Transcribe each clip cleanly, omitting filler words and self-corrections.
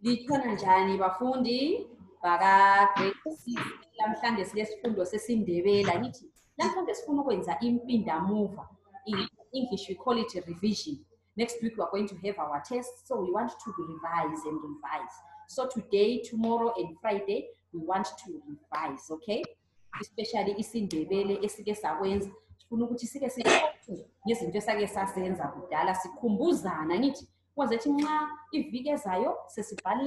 Likhona njani bafundi baka grade 6 lamhlanje silesifundo sesiNdebele ngithi namhlanje sifuna ukwenza impindamuva in English we call it a revision. Next week we are going to have our test, so we want to revise and revise. So today, tomorrow and Friday we want to revise, okay? Especially IsiNdebele esike sakwenza sifuna ukuthi sike siqoqe ngezinto esake sasenza kudala sikhumbuzana ngithi kwenzethi nxa iviki ezayo sesibhala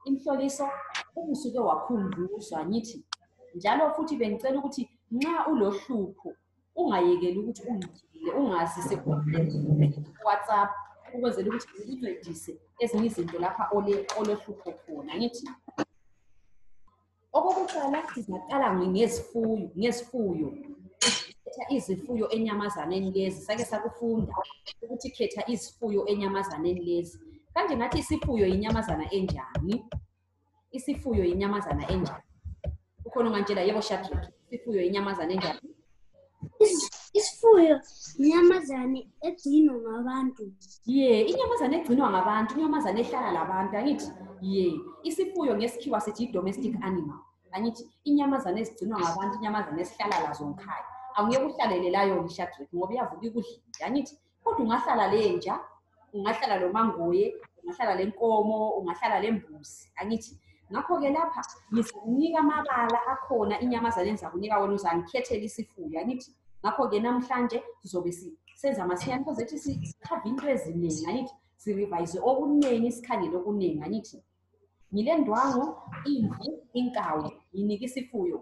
imhloliso ubusuke wakhumbuzwa ngithi njalo futhi bengicela ukuthi nxa ulohlupho ungayekeli ukuthi ungijile ungazise ku WhatsApp ukwenzela ukuthi uncedise ezinye izinto lapha olohlupho khona ngithi okokuqala sizaqala ngezifuyo izifuyo enyamazaneni lezi sake sakufunda ukuthi khetha izifuyo enyamazaneni lezi kanje ngathi isifuyo inyamazana enjani isifuyo inyamazana enjani ukhona ungantshela yebo Jacqueline isifuyo inyamazana enjani isifuyo inyamazana egcinwa ngabantu inyamazana egcinwa ngabantu inyamazana ehlala labantu angithi isifuyo ngesikhiwa sithi domestic animal angithi inyamazana ezigcinwa ngabantu inyamazana esihlala lazo ngikhaya angeke uhlalele layo Jacqueline ngoba iyavuka ikudla angithi kodwa ungahlala lenja ungahlala lomangoye ungahlala lenkomo ungahlala lembuzi angithi ngakho ke lapha ngisinika amabala akhona inyamazana engizakunika wena uzangikhethela isifuyo angithi ngakho ke namhlanje sizobe senza masinyane ukuthi sikhave into eziningi angithi sirevise okuningi isikhangele okuningi angithi ngilendwango imvu inkawu nginika isifuyo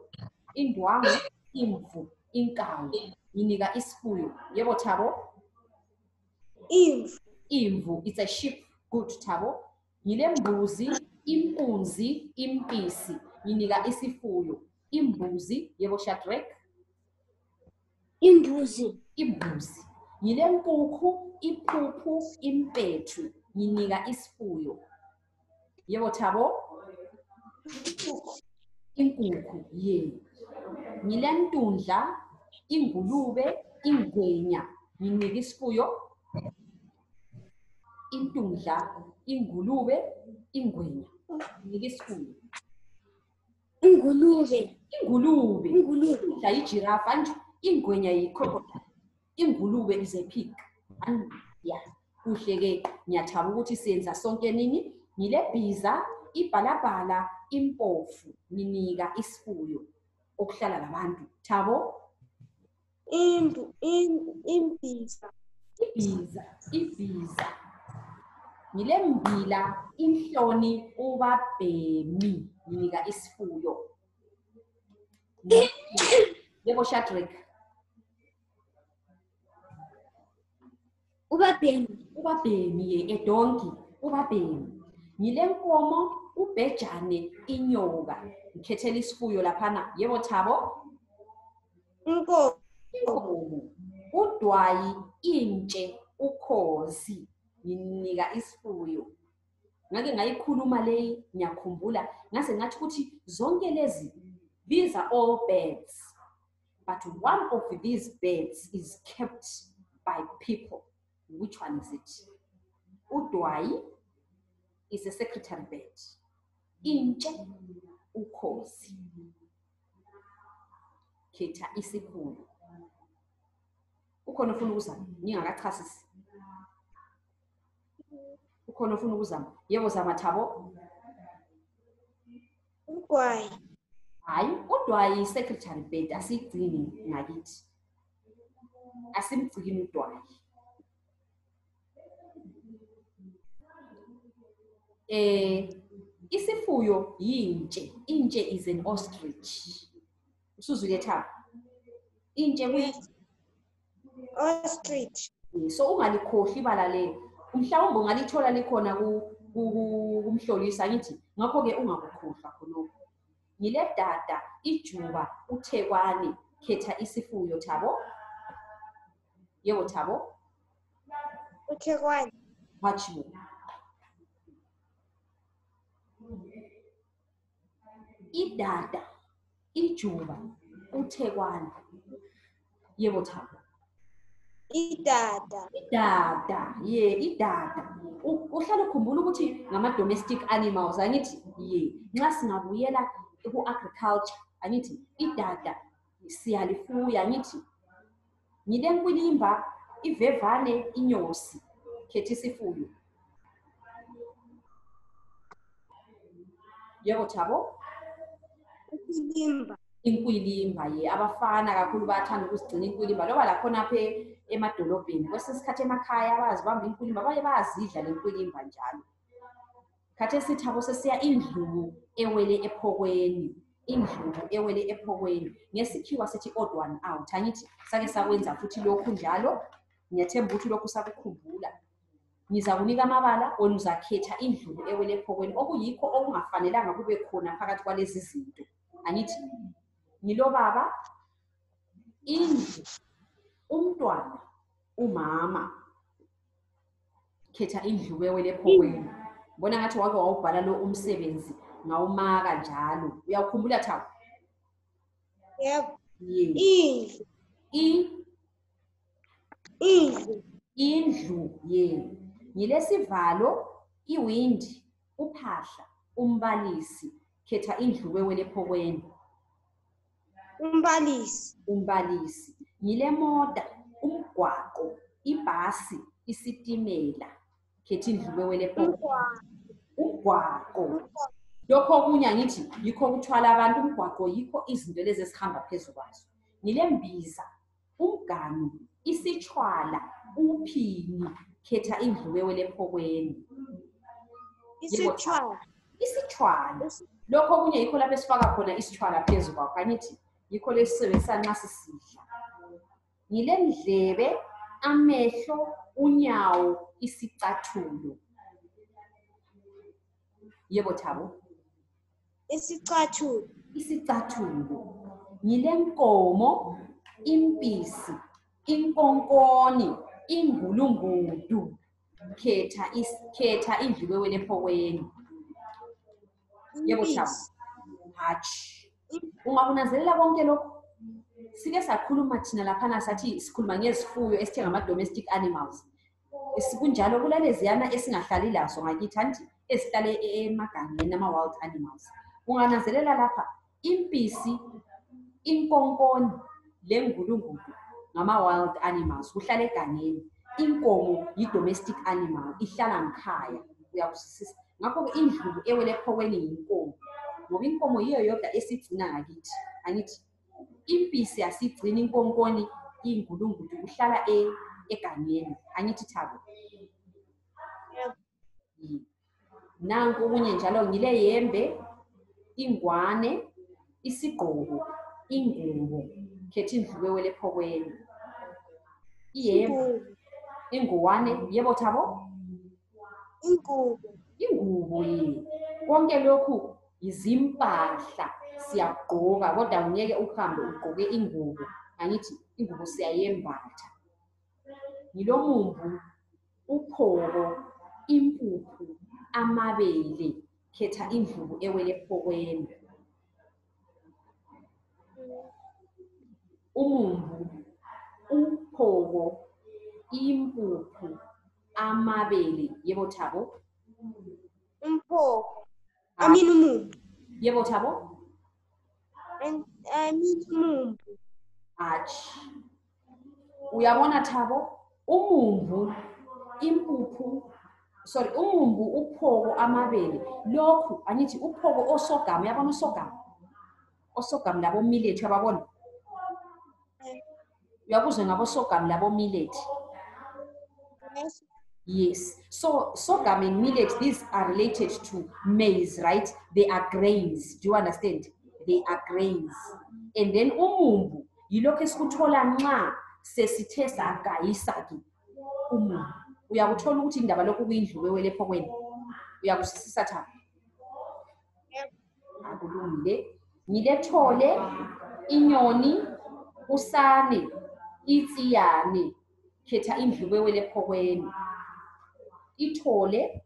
indwango imvu inkawu nginika isifuyo yebo Thabo imvu it's a sheep good Thabo ngilembuzi impunzi impisi nginika isifuyo imbuzi yebo Shadrack imbuzi ngilempukhu iphuphu impethu nginika isifuyo yebo Thabo inkukhu ngilentundla ingulube ingwenya nginika isifuyo intundla ingulube ingwenya nginika isifuyo ingulube la ijirafa nje ingwenya yicrocodile ingulube is a pig kuhle ke ngiyathaba ukuthi siyenza sonke nini ngilebhiza ibhalabhala impofu nginika isifuyo okuhlala labantu Thabo ibhiza ngilembila inhloni ubabhemi nginika isifuyo yebo Shadrack ubabhemi edonki ubabhemi ngilenkomo ubhejane inyoka ngikhethela isifuyo laphana yebo Thabo inkomo udwayi intshe ukhozi nginika isifuyo ngake ngayikhuluma leyi ngiyakhumbula ngase ngathi ukuthi zonke lezi these are all birds but one of these birds is kept by people. Which one is it? Udwayi is a secretary bird. Intshe ukhozi khetha isifuyo ukhona ufuna ukuzama ngingakachasisi ukhona ufuna ukuzama yebo zama Thabo udwayi secretary bird asigcini ngakithi asimgcini udwayi isifuyo yintshe is an ostrich usuzwile Thabo intshe ostrich so ungalikhohli ibala lelo mhlawumbe ungalithola likhona kumhlolisa ngithi ngakho ke ungakukhohlwa khonokho ngile dada ijuba uThekwane khetha isifuyo Thabo yebo Thabo uThekwane wathi idada ijuba uThekwane yebo Thabo Idada. Idada, idada. Uhlala ukhumbula ukuthi ngama-domestic animals, angithi? Nxa singabuyela ku-agriculture, angithi? Idada siyalifuya, angithi? Ngile nkwilimba, ivevane, inyosi. Khetha isifuyo. Yebo, Thabo? Inkwilimba, abafana kakhulu bayathanda ukuzigcina inkwilimba loba lakhona apha emadolobheni. Kwesinye isikhathi emakhaya bayazibamba inkwilimba, baye bayazidla le nkwilimba njalo. Khathesi Thabo sesiya indlubu ewele ephokweni. Indlubu ewele ephokweni. Ngesikhiwa sithi odd one out. Angithi sake sakwenza futhi lokhu njalo. Ngiyathemba ukuthi lokhu sakukhumbula. Ngizakunika amabala wena uzakhetha indlubu ewele ephokweni okuyikho okungafanelanga kube khona phakathi kwalezi zinto. Angithi ngilo baba, indlu, umntwana, umama. Khetha indlubu ewele ephokweni. Bona ngathi wake wawubhala lo umsebenzi ngawumaka njalo. Uyawukhumbula Thabo? Yebo. Indlu, Ngilesivalo, iwindi, uphahla, umbalisi. Khetha indlu ewele ephokweni. Umbalisi. Ngile mota, umgwaqo, ibhasi, isitimela. Khetha indlu ewele ephokweni. Umgwaqo. Lokho okunye angithi yikho ukuthwala abantu. Umgwaqo yikho izinto lezi esihamba phezulu kwazo. Ngile mbiza, umganu, isitshwala, uphini. Khetha indlu ewele ephokweni. Isitshwala. Lokho okunye yikho lapho esifaka khona isitshwala phezulu kwakho. Angithi yikho lesisebenzisa nxa sisidla. Ngile ndlebe, amehlo, unyawo, isicathulo. Yebo Thabo? Isicathulo. Ngile nkomo, impisi, inkonkoni, ingulungudu. Khetha indlu ewele ephokweni. Yebo Thabo? Hatshi. Ungakunanzelela konke lokho? Sike sakhuluma thina laphana sathi sikhuluma ngezifuyo esithe ngama-domestic animals. Kunjalo kulaleziyana esingahlali lazo ngakithi anti esihlale emagangeni ama-wild animals. Ungananzelela lapha impisi, inkonkoni, lengulungudu ngama-wild animals. Kuhlala egangeni. Inkomo yi-domestic animal, ihlala ngikhaya. Uyakuzwisisa? Ngakho-ke indlu ewele ephokweni yinkomo. Ngoba inkomo yiyo yodwa esigcina ngakithi. Angithi impisi asigcina, inkonkoni, ingulungudu kuhlala egangeni. Angithi Thabo? Nanku okunye njalo ngile yembe, ingwane, isigqoko, ingubo. Khetha indlu ewele ephokweni. Iyembe, inguwane. Yebo Thabo? Ingubo. Konke lokhu izimpahla siyagqoka kodwa ngeke uhambe ugqoke ingubo. Angithi ingubo siyayembatha. Ngilomumbu, uphoko, impuphu, amabele. Khetha indlu ewele ephokweni. Umumbu, uphoko, impuphu, amabele. Yebo Thabo? Umphoko. Umumbu. Yebo Thabo? Umumbu. Hatshi. Uyabona Thabo? Umumbu, umumbu, uphoko, amabele. Lokhu angithi uphoko osogamu. Uyabona usogamu? Osogamu labo millet, uyababona? Uyakuzwa ngabo sogamu labo millet? Yes. So sorghum and millet, these are related to maize, right? They are grains. Do you understand? They are grains. And then umumbu, yilokho esikuthola nxa sesithe sagayisa ke umumbu. Uyakuthola ukuthi indaba lokhu kuyindlu ewele ephokweni. Uyakuzwisisa Thabo? Akulungile. Ngilethole, inyoni, usane, itsiyane. Khetha indlu ewele ephokweni. Ithole,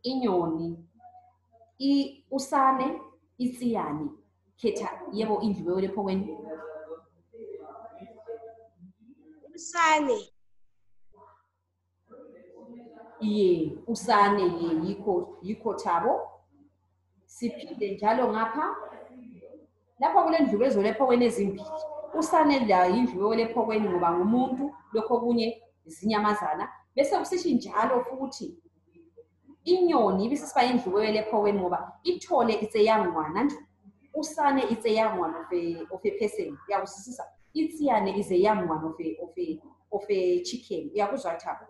inyoni, usane, itsiyane. Khetha yebo indlu ewele ephokweni. Usane. Ye, usane ye yikho Thabo. Siphinde njalo ngapha. Lapha kule ndlu bezolephokweni ezimbili. Usane la yindlu yolephokweni ngoba ngumuntu lokho okunye izinyamazana. Bese kusithi njalo futhi inyoni ibisisiba indlu yolephokweni ngoba ithole it's a young one. Usane it's a young one of a person. Uyakuzwisisa? Itsiyane is a young one of a chicken. Uyakuzwa Thabo?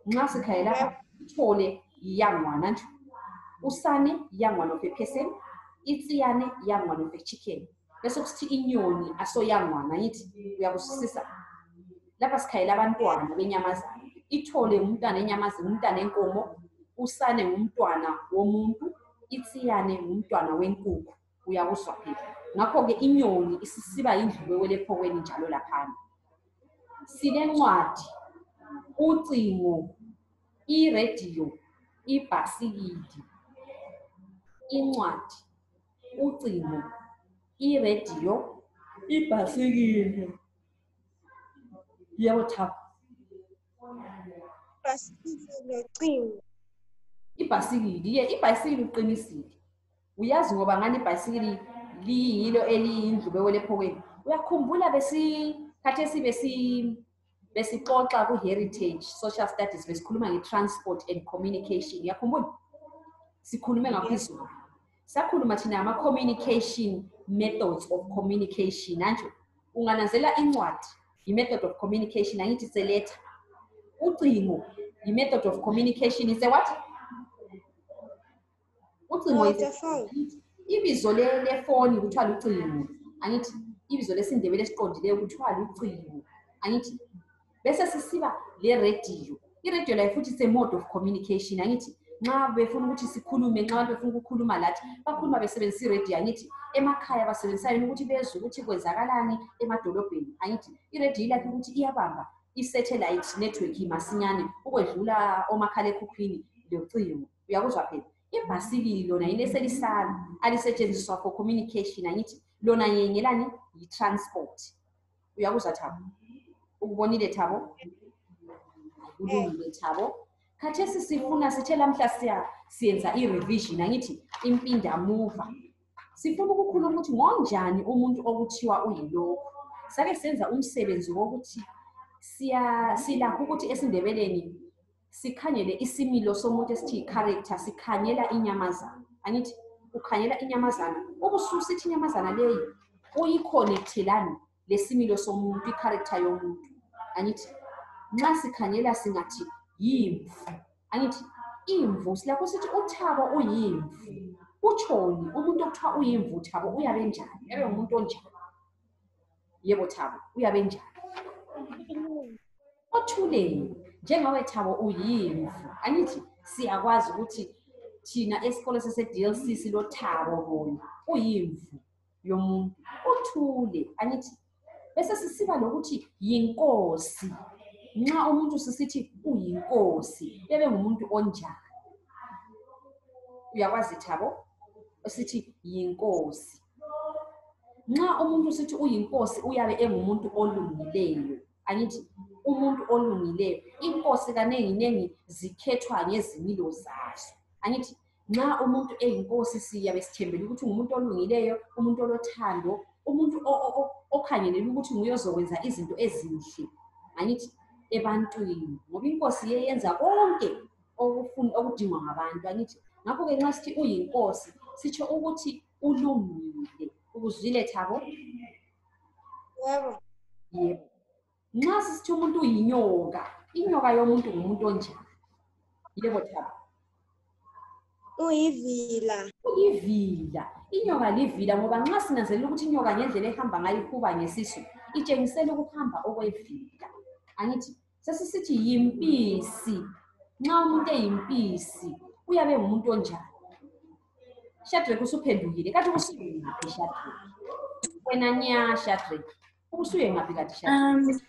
Nxa sikhayela lapha ithole young one. Usane young one of a person. Itsiyane young one of a chicken. Bese kusithi inyoni aso young one. Angithi uyakuzwisisa? Lapha sikhayela abantwana benyamazana. Ithole umntwana enyamazana, umntwana enkomo. Usane ngumntwana womuntu. Itsiyane ngumntwana wenkukhu. Uyakuzwa phela? Ngakho ke inyoni isisiba indlu yolephokweni njalo laphana. Sinencwadi, ucingo, iradio, ibhasikili. Incwadi, ucingo, iradio, ibhasikili. Yebo Thabo. Ibhasikili. Ibhasikili, ibhasikili uqinisile. Uyazi ngoba ngani ibhasikili liyilo eliyindlu yolephokweni. Uyakhumbula khathesi besixoxa ku-heritage social studies besikhuluma nge-transport and communication. Uyakhumbula? Sikhulume ngaphezulu. Sakhuluma thina ama-communication methods of communication. Anjalo ungananzela incwadi i-method of communication. Angithi it's a letter. Ucingo i-method of communication is a what? Ucingo is ibizo lefoni kuthiwa lucingo. Angithi ibizo lesiNdebele esiqondileyo kuthiwa lucingo. Angithi bese sisiba le radio. I-radio la futhi it's a mode of communication. Angithi nxa befuna ukuthi sikhulume, nxa abantu befuna ukukhuluma lathi bakhuluma besebenzisa i-radio. Angithi emakhaya basebenzisa yona ukuthi bezwe ukuthi kwenzakalani emadolobheni. Angithi i-radio ilakho ukuthi iyabamba i-satellite network masinyane ukwedlula omakhalekhukhwini locingo. Uyakuzwa phela? Ibhasikili lona ineselisana alisetshenziswa for communication. Angithi lona yengelani yi-transport. Uyakuzwa Thabo? Ukubonile Thabo? Ulungile Thabo? Khathesi sifuna sithe lamhla siyenza i-revision. Angithi impindamuva. Sifuna ukukhuluma ukuthi ngonjani umuntu okuthiwa uyilokho. Sake senza umsebenzi wokuthi silakho ukuthi esiNdebeleni sikhanyele isimilo somuntu esithi character, sikhanyela inyamazana. Angithi ukhanyela inyamazana ubususithi inyamazana leyi uyiconnectelani lesimilo somuntu, i-character yomuntu. Angithi nxa sikhanyela singathi yimvu. Angithi imvu silapho sithi uThabo uyimvu. Utshoni umuntu okuthiwa uyimvu Thabo uyabe njani? Uyabe umuntu onjani? Yebo Thabo, uyabe njani? Othule njengawe Thabo uyimvu. Angithi siyakwazi ukuthi thina esikole sese-DLC silo Thabo bona uyimvu yomuntu othule. Angithi bese sisiba lokuthi yinkosi. Nxa umuntu sisithi uyinkosi bebe ngumuntu onjani? Uyakwazi Thabo? Sithi yinkosi. Nxa umuntu sithi uyinkosi uyabe engumuntu olungileyo. Angithi umuntu olungileyo. Inkosi kanengi zikhethwa ngezimilo zazo. Angithi nxa umuntu eyinkosi siyabe sithembele ukuthi ngumuntu olungileyo, umuntu olothando, umuntu okhangelela ukuthi nguye ozokwenza izinto ezinhle. Angithi ebantwini ngoba inkosi yenza konke okudingwa ngabantu. Angithi ngakho ke nxa sithi uyinkosi sitsho ukuthi ulungile. Ukuzwile Thabo? Yebo. Yebo. Nxa sisithi umuntu uyinyoka, inyoka yomuntu ngumuntu onjani? Yebo Thabo? Uyivila. Uyivila. Inyoka livila ngoba nxa sinanzelela ukuthi inyoka ngendlela ehamba ngayo ihuba ngesisu itshengisela ukuhamba okwevila. Angithi sesisithi yimpisi. Nxa umuntu eyimpisi uyabe ngumuntu onjani? Shadrack usuphendukile. Kathi usuye ngaphi Shadrack? Wena nya Shadrack. Usuye ngaphi kathi Shadrack?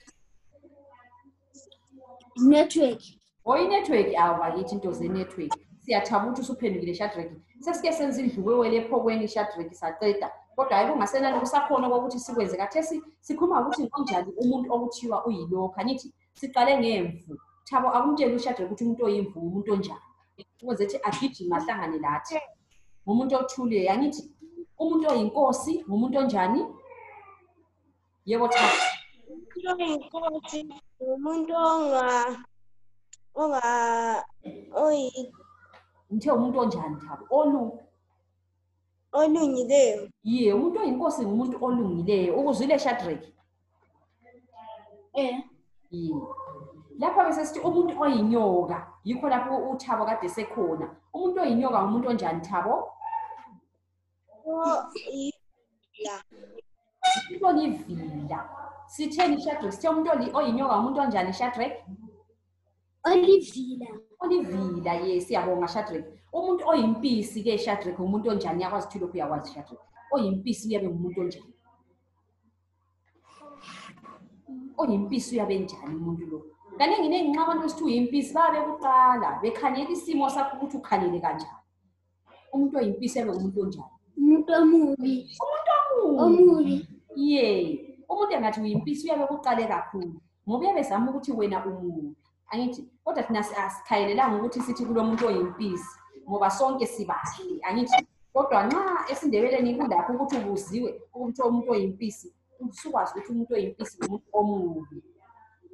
Network. Network awakithi into ze-network. Siyathaba ukuthi usuphendukile Shadrack. Sesike senza indlu yolephokweni Shadrack saqeda. Kodwa hayi kungasenani kusakhona ukuthi sikwenze kathesi sikhuluma ukuthi onjani umuntu okuthiwa uyilokho anithi siqale ngemvu Thabo akumtshela uShadrack ukuthi umuntu oyimvu umuntu onjani ukuze ethi agijima ahlangane lathi umuntu othule angithi umuntu oyinkosi umuntu onjani yebo Thabo umuntu oyinkosi umuntu ngithe umuntu onjani Thabo olungileyo. Ye umuntu oyinkosi umuntu olungileyo ukuzwile Shadrack lapha bese sithi umuntu oyinyoka yikho lapho uThabo kade sekhona umuntu oyinyoka umuntu onjani Thabo umuntu olivila sitheni Shadrack sithe umuntu oyinyoka umuntu onjani Shadrack olivila yes siyabonga Shadrack umuntu oyimpisi ke Shadrack umuntu onjani yakwazi ukuthi lokho uyakwazi Shadrack oyimpisi uyabe umuntu onjani oyimpisi uyabe njani umuntu lo kaningi nxa abantu sithi uyimpisi babe kuqala bekhanyela isimo sakho ukuthi ukhanyele kanjani umuntu oyimpisi yabe umuntu onjani Umuntu omubi. Ye umuntu engathi uyimpisi uyabe kuqale kakhulu ngoba uyabezama ukuthi wena umubi angithi kodwa thina asikhayelelanga ukuthi sithi kulomuntu oyimpisi ngoba sonke sibahle angithi kodwa nxa esiNdebeleni kulapho ukuthi ubuziwe ukuthi umuntu oyimpisi usukwazi ukuthi umuntu oyimpisi umuntu omubi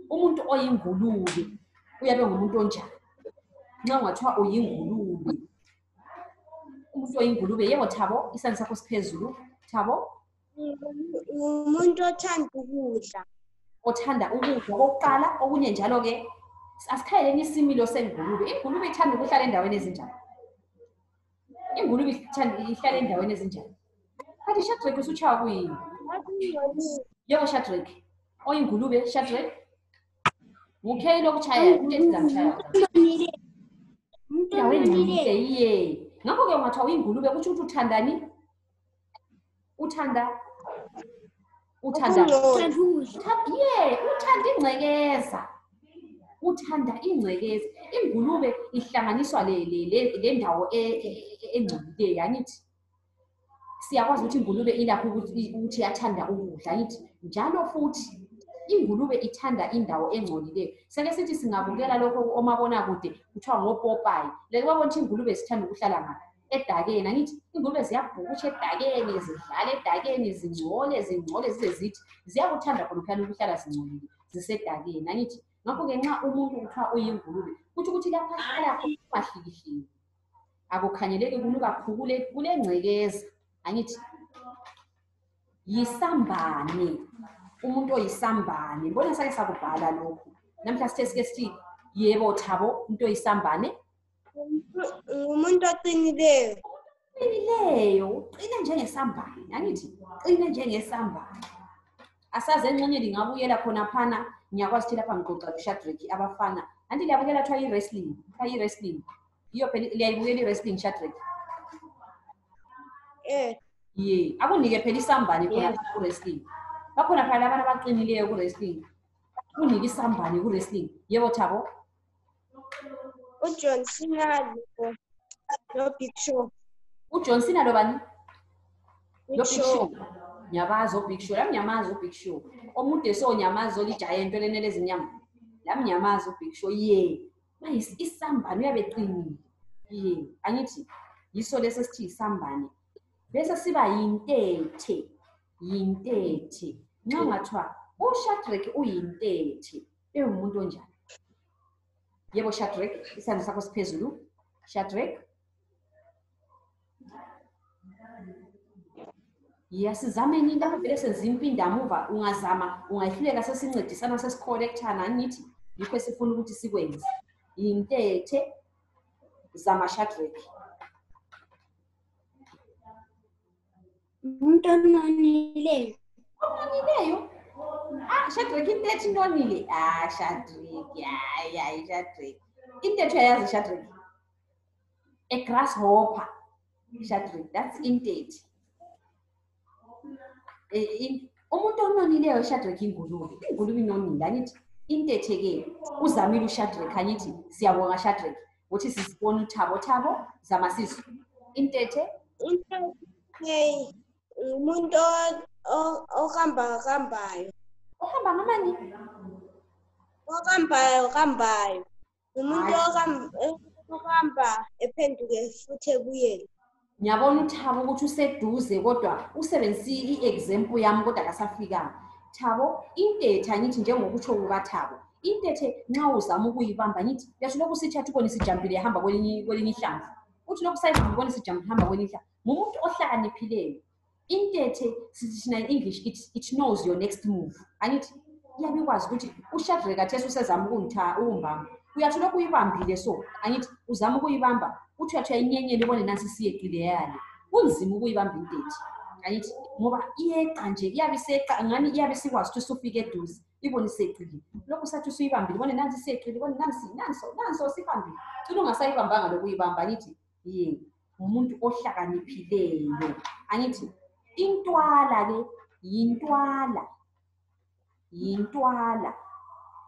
umuntu oyingulube uyabe ngumuntu onjani nxa ungathiwa uyingulube umuntu oyingulube yebo Thabo isandla sakho siphezulu Thabo Umuntu othanda ukudla kokuqala okunye njalo ke asikhayeleni isimilo sengulube ingulube ithanda ukuhlala endaweni ezinjani ingulube ihlala endaweni ezinjani kanti Shadrack usuchawa kuyini yebo Shadrack oyingulube Shadrack okay lokuchaya endaweni ye ngakho ke ungathiwa uyingulube kusho ukuthi uthandani uthanda uthanda ingcekeza ingulube ihlanganiswa le ndawo engcolileyo angithi siyakwazi ukuthi ingulube ilapho ukuthi yathanda ukudla angithi njalo futhi ingulube ithanda indawo engcolileyo sake sithi singabukela lokho omabona kude kuthiwa ngopopayi leke babona ukuthi ingulube sithanda ukuhlala ngapha edakeni angithi ingulube ziyabhukutsha edakeni zidlala edakeni zingcole zize zithi ziyakuthanda khona ukuhlala zingcolile zisedakeni angithi ngakho ke nxa umuntu kuthiwa uyingulube kuthi ukuthi lapha hlala kumahlikihliki akukhanyeleki kunuka kulengcekeza angithi yisambane umuntu oyisambane mbona sake sakubhala lokho namhla sithe sithi yebo Thabo umuntu oyisambane umuntu oqinileyo uqine njengesambane angithi uqine njengesambane asaze enxenye lingabuyela khona phana ngiyakwazi ukuthi lapha ngixoxa uShadrack abafana anti liyabukela kuthiwa i-wrestling iyo phela liyayibukela i-wrestling Shadrack ye akunike phela isambane khona ku-wrestling bakhona phela abantu abaqinileyo ku-wrestling unike isambane ku-wrestling yebo Thabo uJohn Cena no Big Show uJohn Cena lo bani lo Big Show nyabazo Big Show lamnyamazo Big Show omude so nyamazo ligiant lenele zinyama lamnyamazo Big Show ye isambane uyabeqinile ye angithi yiso lesi sithi isambane bese siba yintethe nxa ungathiwa uShadrack uyintethe umuntu onjani yebo Shadrack isandla sakho siphezulu Shadrack yasizameni lapha vele senza impindamuva ungazama ungayihluleka sesincedisana sesicollectana ngithi yikho sifuna ukuthi sikwenze intethe zama Shadrack umuntu ononileyo Shadrack intethe inonile Shadrack Shadrack intethe uyayazi Shadrack a grasshopper Shadrack that's intethe umuntu ononileyo Shadrack ingulube inonile angithi intethe ke uzamile uShadrack angithi siyabonga Shadrack ukuthi sisibona uThabo zamasisi intethe ngumuntu ohambayo. Ohamba ngamani? Ohambayo. Umuntu ohamba ephenduke futhi ebuyele. Ngiyabona uThabo ukuthi useduze kodwa usebenzise i-example yami kodwa akasafikanga. Thabo, intethe ngithi njengokutsho kukaThabo. Intethe nxa uzama ukuyibamba ngithi yathi lokhu sithatha ubone sijambile ehamba kwelinye ihlamvu. Uthi lokhu sayihamba ubone sijambile ehamba kwelinye ihlamvu. Ngumuntu ohlakaniphileyo. Intethe sithi in English it knows your next move. Angithi iyabe ikwazi ukuthi uShadrack athesa usezama ukumbamba. Uyathi lokhu uyibambile so angithi uzama ukuyibamba uthi uyathi uyayinyenyela ubone nansi siyeqile yale. Kunzima ukuyibamba intethe. Angithi ngoba iyeqa nje iyabe iseqa ngani iyabe sikwazi ukuthi usufike eduze ibone iseqile. Lokhu sathi usuyibambile ubone nansi siyeqile ubone nanso sihambile. Cina ungasayibambanga lokuyibamba angithi ye umuntu ohlakaniphileyo. Angithi intwala ke yintwala.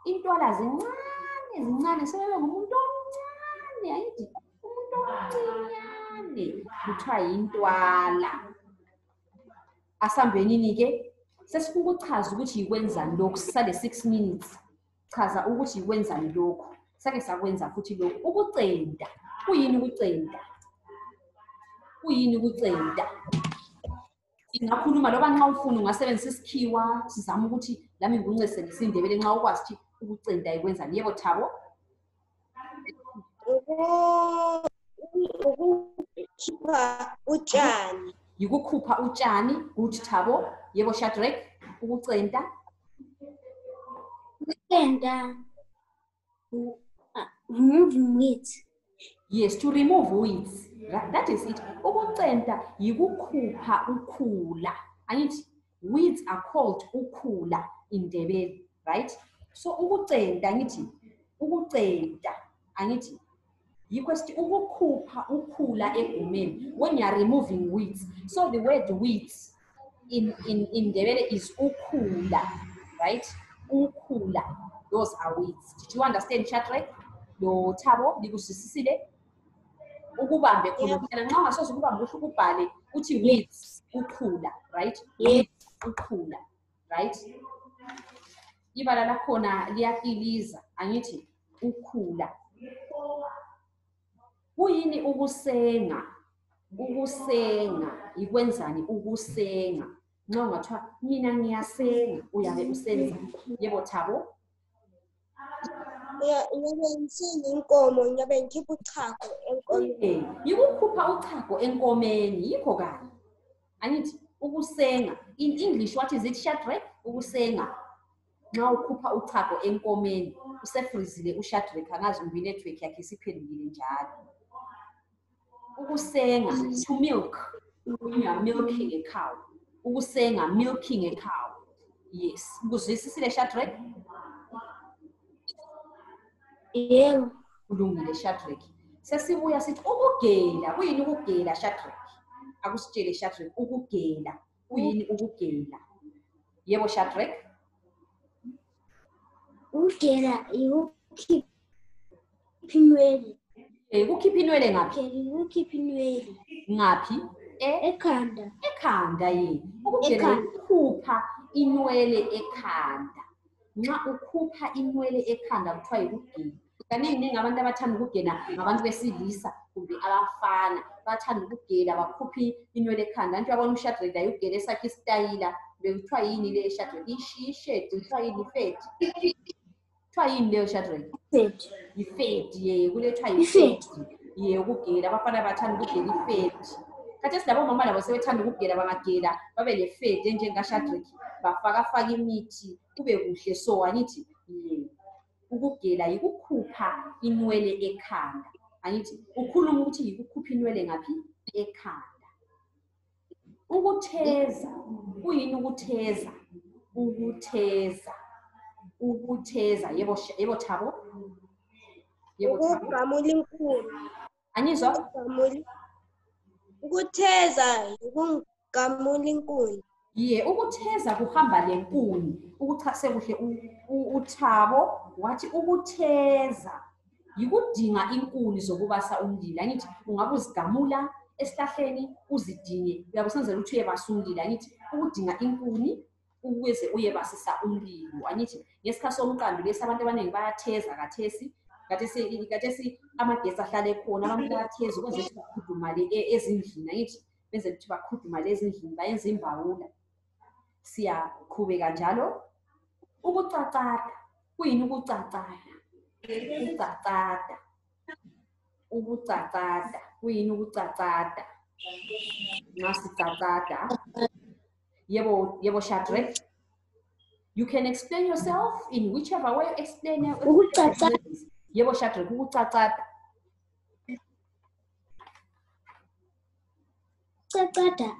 Intwala zincane sebebe ngumuntu omncane angithi umuntu omncinyane kuthiwa yintwala. Asambhenini ke sesifuna ukuchaza ukuthi yikwenzani lokhu sisale 6 minutes. Chaza ukuthi yikwenzani lokhu. Sake sakwenza futhi lokhu. Ukucenta. Kuyini ukucenta? Kuyini ukucenta? Singakhuluma loba nxa ufuna ungasebenzisa isikhiwa sizama ukuthi lami ngikunxese ngesindebele nxa ukwazi ukuthi ukucenta yikwenzani. Yebo Thabo? Ukukhupha utshani. Yikukhupha utshani. Good Thabo. Yebo Shadrack? Ukucenta. Ukucenta. Removing weeds. Yes, to remove weeds. That is it. Ukucenta yikukhupha ukhula. Angithi weeds are called ukhula in Ndebele, right? So ukucenta ngithi ukucenta angithi yikwesti ukukhupha ukhula egumeni when you are removing weeds. So the word weeds in Ndebele is ukhula, right? Ukhula. Those are weeds. Did you understand, Shadrack? Lo Thabo likusisile? Ukubambe khona nxa ungasoze ukubambe uhle ukubhale uthi weeds ukhula, right? Weeds ukhula, right? Ibala lakhona liyakiliza angithi ukhula. Kuyini ukusenga? Ukusenga yikwenzani ukusenga? Nxa ungathiwa mina ngiyasenga uyabe usenza. Yebo Thabo? Inkomo ngiyabe ngikhipha uchago enkomeni. Yikukhupha uchago enkomeni yikho kanye. Angithi ukusenga in English what is it Shadrack? Ukusenga nxa ukhupha uchago enkomeni usefrizile uShadrack angazi umbi network yakhe isiphendukile njalo. Ukusenga to milk. You are milking a cow. Ukusenga milking a cow. Yes. Ukuzwisisile Shadrack? Yebo. Kulungile Shadrack. Sesibuya sithi ukugela. Kuyini ukugela Shadrack? Akusitshele Shadrack ukugela. Kuyini ukugela? Yebo Shadrack? Ukugela yikukhipha inwele. Ukukhipha inwele ngaphi? Ukukhipha inwele. Ngaphi? Ekhanda. Ekhanda ye. Ukugela ukukhupha inwele ekhanda. Nxa ukhupha inwele ekhanda kuthiwa yikugela. Kaningi abantu abathanda ukugela ngabantu besilisa kumbe abafana bathanda ukugela bakhuphe inwele ekhanda. Antu yabona uShadrack la ugela esakhe istayila bekuthiwa yini le Shadrack? Ishade kuthiwa yini fade? Kuthiwa yini le Shadrack? Fade. Ifade ye kulethwa yifade. Ye ukugela abafana bathanda ukugela ifade. Khathesi labo mama labo sebethanda ukugela bangagela babe le fade njenga Shadrack bafaka imithi kube kuhle so angithi ukugela yikukhupha inwele ekhanda. Angithi ukhuluma ukuthi yikukhupha inwele ngaphi? Ekhanda. Ukutheza. Kuyini ukutheza? Ukutheza. Yebo Thabo? Yebo Thabo? Ukugamula inkuni. Anizwa? Ukutheza yikugamula inkuni. Ye ukutheza kuhamba lenkuni. Ukuchase kuhle uThabo wathi ukutheza yikudinga inkuni zokubasa umlilo. Angithi ungabe uzigamula esihlahleni uzidinge, uyabusenzela ukuthi uyebasungile, angithi ukudinga inkuni ukuze uyebasisa umlilo, angithi ngesikhathi somqando lesi abantu abaningi bayatheza kathesi amagesi ahlale khona, abantu bayatheza ukwenza ukuthi bakhudumale ezindlini, angithi benze ukuthi bakhudumale ezindlini bayenze imbawula. Siyaqhubeka njalo. Ukucacada, kuyini ukucacada? Ukucacada. Ukucacada, kuyini ukucacada? Nasicacada. Yebo Shadrach. You can explain yourself in whichever way you explain it. Yebo Shadrach, ukucacada. Cacada.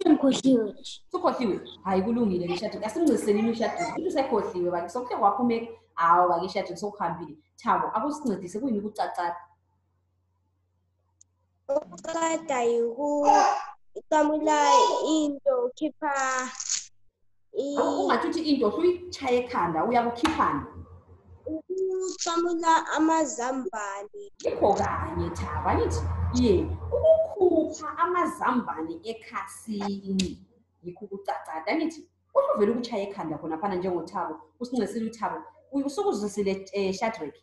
Ngikhohliwe. Sukhohliwe. Hayi kulungile ke Shadrach. Asimnciseni Shadrach. Uthi sekhohliwe bathi sokhe waphume hawo ke Shadrach sokuhambile. Thabo, akusincedise kuyini ukucacada? Ukucacada yikamula into khipha Ungathi uthi into uyichaye ekhanda uyakukhiphana. Ukamula amazambane. Yikho kanye Thaba, nithi ye ukukhupha amazambane ekhasini yikho ukucacada, nithi uvela ukuchaya ekhanda khona phana njengoThabo usincesile uThabo usukuzwisile Shadrach.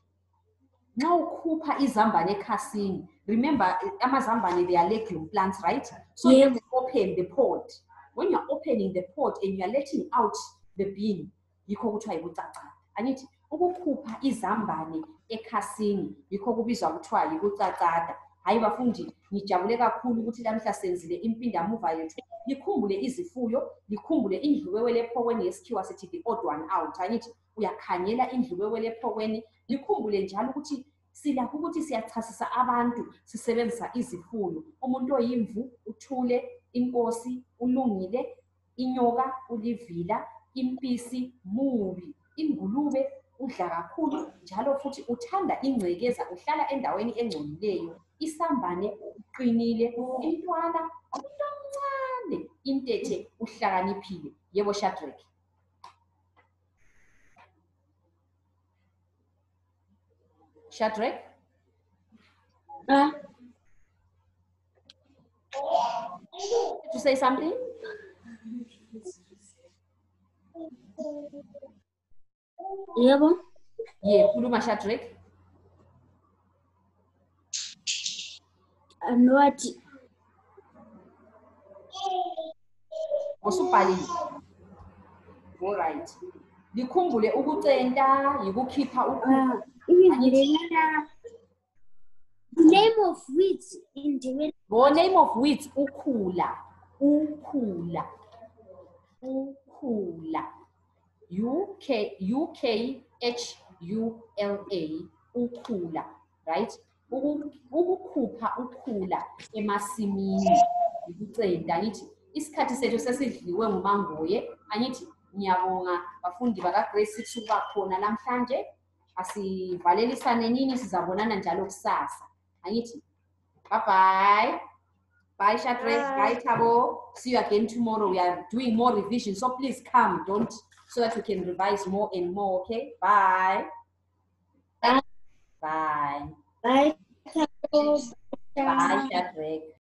Nxa ukhupha izambane ekhasini, remember amazambane they are legume plants, right? So you have to open the pot. When you're opening the pot and you're letting out the bean, yikho kuthiwa yikucacada. Angithi ukukhupha izambane ekhasini yikho kubizwa kuthiwa yikucacada. Hayi bafundi, ngijabule kakhulu ukuthi lamhla senzile impindamuva yethu. Likhumbule izifuyo, likhumbule indluwewe lephokweni yesikhiwa sithi the odd one out. Angithi uyakhanyela indluwewe lephokweni, likhumbule njalo ukuthi silakho ukuthi siyachasisa abantu sisebenzisa izifuyo. Umuntu oyimvu uthule, inkosi ulungile, inyoka ulivila, impisi mubi, ingulube udla kakhulu njalo futhi uthanda ingcekeza, uhlala endaweni engcolileyo, isambane uqinile, intwana umuntu omncane, intethe uhlakaniphile. Yebo Shadrach. Shadrach? Did you say something? Yebo. Yeah, khuluma Shadrach. Anwathi. Usubhalile. All right. Likhumbule ukucenta, yikukhipha ukhula. The name of wheat in the name of wheat ukhula. Ukhula. Ukhula. UKHULA. Ukhula. Right? Ukukhupha ukhula emasimini. Yikucenta. Angithi isikhathi sethu sesidliwe ngumangoye. Angithi ngiyabonga bafundi baka-grade 6 ukuba khona namhlanje. Asivalelisane nini, sizabonana njalo kusasa. Angithi bye bye. Bye Shadrach. Bye Thabo. See you again tomorrow. We are doing more revision, so please come, so that we can revise more and more. Okay, bye. Bye. Bye. Bye. Bye Shadrach.